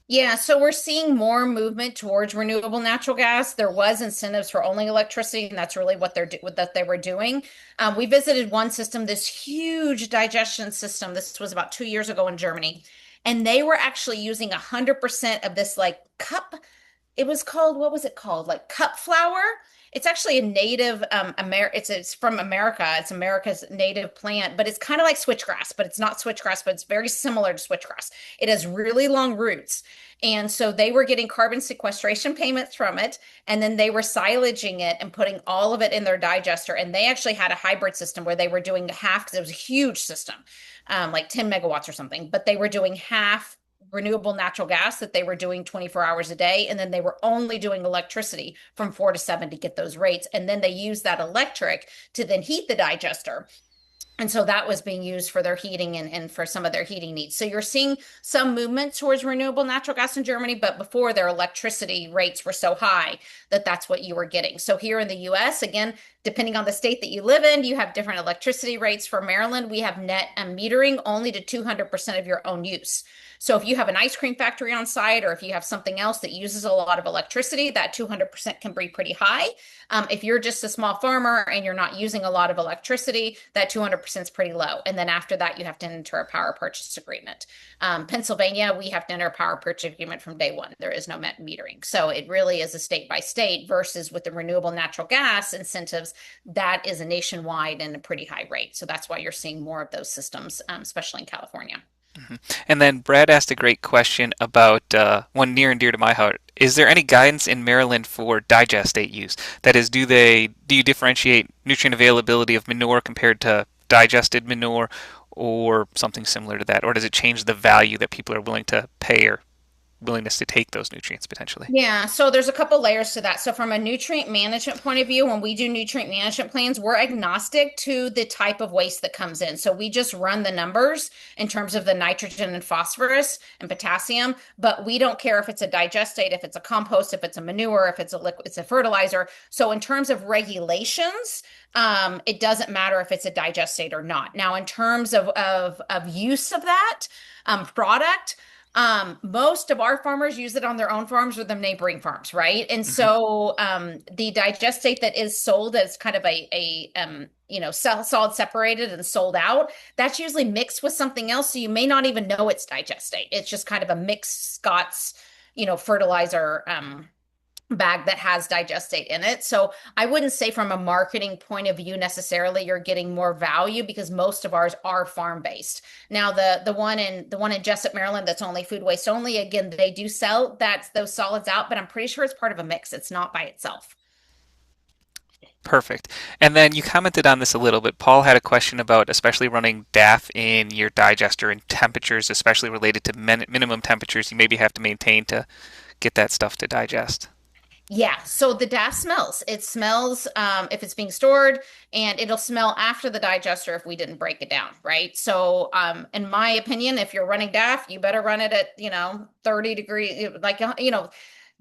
Yeah, so we're seeing more movement towards renewable natural gas. There was incentives for only electricity, and that's really what they were doing. We visited one system, this huge digestion system. This was about 2 years ago in Germany, and they were actually using 100% of this like cup. It was called, what was it called? Like cup flour. It's actually a native it's from America. It's America's native plant, but it's kind of like switchgrass, but it's not switchgrass, but it's very similar to switchgrass. It has really long roots. And so they were getting carbon sequestration payments from it, and then they were silaging it and putting all of it in their digester. And they actually had a hybrid system where they were doing half, because it was a huge system, like 10 megawatts or something, but they were doing half renewable natural gas that they were doing 24 hours a day. And then they were only doing electricity from 4 to 7 to get those rates. And then they used that electric to then heat the digester. And so that was being used for their heating and for some of their heating needs. So you're seeing some movement towards renewable natural gas in Germany, but before their electricity rates were so high that that's what you were getting. So here in the US, again, depending on the state that you live in, you have different electricity rates. For Maryland, we have net metering only to 200% of your own use. So if you have an ice cream factory on site, or if you have something else that uses a lot of electricity, that 200% can be pretty high. If you're just a small farmer and you're not using a lot of electricity, that 200% is pretty low. And then after that, you have to enter a power purchase agreement. Pennsylvania, we have to enter a power purchase agreement from day one. There is no net metering. So it really is a state by state, versus with the renewable natural gas incentives, that is a nationwide and a pretty high rate. So that's why you're seeing more of those systems, especially in California.
Mhm. And then Brad asked a great question about one near and dear to my heart. Is there any guidance in Maryland for digestate use? That is, do you differentiate nutrient availability of manure compared to digested manure or something similar to that? Or does it change the value that people are willing to pay or willingness to take those nutrients potentially?
Yeah, so there's a couple layers to that. So from a nutrient management point of view, when we do nutrient management plans, we're agnostic to the type of waste that comes in. So we just run the numbers in terms of the nitrogen and phosphorus and potassium, but we don't care if it's a digestate, if it's a compost, if it's a manure, if it's a liquid, it's a fertilizer. So in terms of regulations, it doesn't matter if it's a digestate or not. Now, in terms of use of that product, most of our farmers use it on their own farms or the neighboring farms, right? And
Hmm.
so the digestate that is sold as kind of solid separated and sold out, that's usually mixed with something else. So you may not even know it's digestate. It's just kind of a mixed Scott's, fertilizer bag that has digestate in it. So I wouldn't say from a marketing point of view necessarily you're getting more value because most of ours are farm based. Now the one in Jessup, Maryland that's only food waste only, again, they do sell that those solids out, but I'm pretty sure it's part of a mix. It's not by itself.
Perfect. And then you commented on this a little bit. Paul had a question about especially running DAF in your digester and temperatures, especially related to minimum temperatures you maybe have to maintain to get that stuff to digest.
Yeah, so the DAS smells. It smells if it's being stored, and it'll smell after the digester if we didn't break it down, right? So, in my opinion, if you're running DAF, you better run it at 30 degrees, like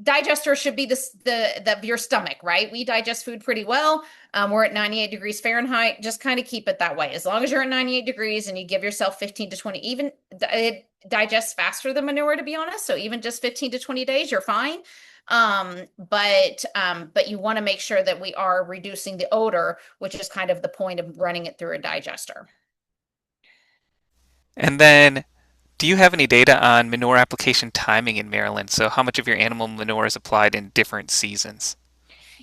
digester should be the your stomach, right? We digest food pretty well. We're at 98 degrees Fahrenheit. Just kind of keep it that way. As long as you're at 98 degrees and you give yourself 15 to 20, even it digests faster than manure, to be honest. So even just 15 to 20 days, you're fine. But you want to make sure that we are reducing the odor, which is kind of the point of running it through a digester.
And then, do you have any data on manure application timing in Maryland? So, how much of your animal manure is applied in different seasons?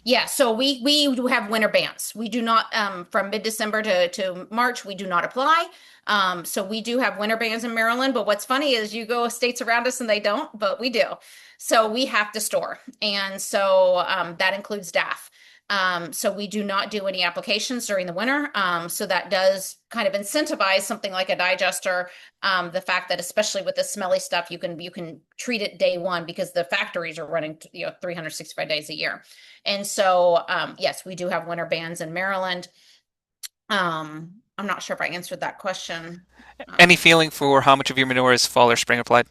Yeah, so we do have winter bans. We do not from mid-December to March, we do not apply. So we do have winter bans in Maryland, but what's funny is you go states around us and they don't, but we do. So we have to store. And so that includes DAF. So we do not do any applications during the winter. So that does kind of incentivize something like a digester. The fact that especially with the smelly stuff, you can treat it day one because the factories are running 365 days a year. And so yes, we do have winter bans in Maryland. I'm not sure if I answered that question.
Any feeling for how much of your manure is fall or spring applied?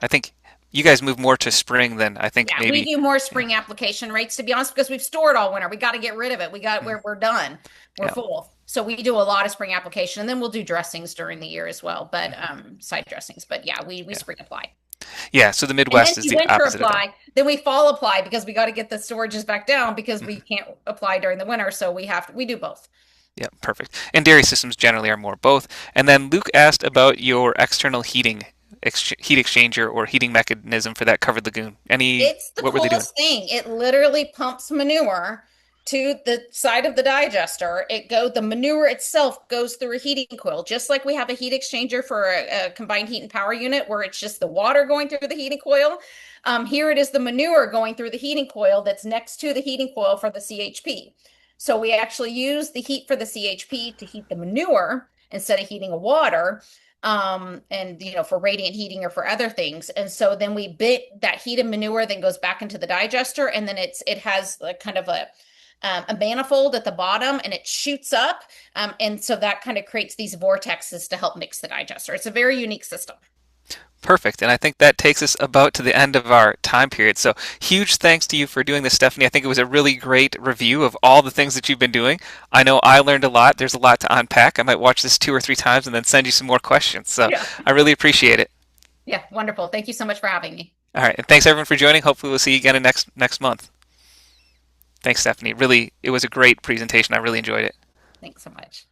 I think you guys move more to spring than I think
Yeah, we
maybe.
do more
Yeah.
spring application rates to be honest because we've stored all winter. We got to get rid of it.
Mm,
We're done. We're
yeah.
full. So we do a lot of spring application and then we'll do dressings during the year as well, but
Mhm.
side dressings. But yeah, we
Yeah.
spring apply.
Yeah. So the
And then
Midwest is
we
the
winter
opposite of that.
apply, then we fall apply because we got to get the storages back down because we
Mhm.
can't apply during the winter. So we do both.
Yeah, perfect. And dairy systems generally are more both. And then Luke asked about your external heat exchanger or heating mechanism for that covered lagoon.
It's the
What were they doing?
coolest thing. It literally pumps manure to the side of the digester. The manure itself goes through a heating coil, just like we have a heat exchanger for a combined heat and power unit where it's just the water going through the heating coil. Here it is the manure going through the heating coil that's next to the heating coil for the CHP. So we actually use the heat for the CHP to heat the manure instead of heating a water and for radiant heating or for other things. And so then we bit that heated manure then goes back into the digester, and then it has like kind of a manifold at the bottom and it shoots up. And so that kind of creates these vortexes to help mix the digester. It's a very unique system.
Perfect. And I think that takes us about to the end of our time period. So huge thanks to you for doing this, Stephanie. I think it was a really great review of all the things that you've been doing. I know I learned a lot. There's a lot to unpack. I might watch this two or three times and then send you some more questions. So
Yeah.
I really appreciate it.
Yeah, wonderful. Thank you so much for having me.
All right. And thanks everyone for joining. Hopefully we'll see you again in next month. Thanks, Stephanie. Really, it was a great presentation. I really enjoyed it.
Thanks so much.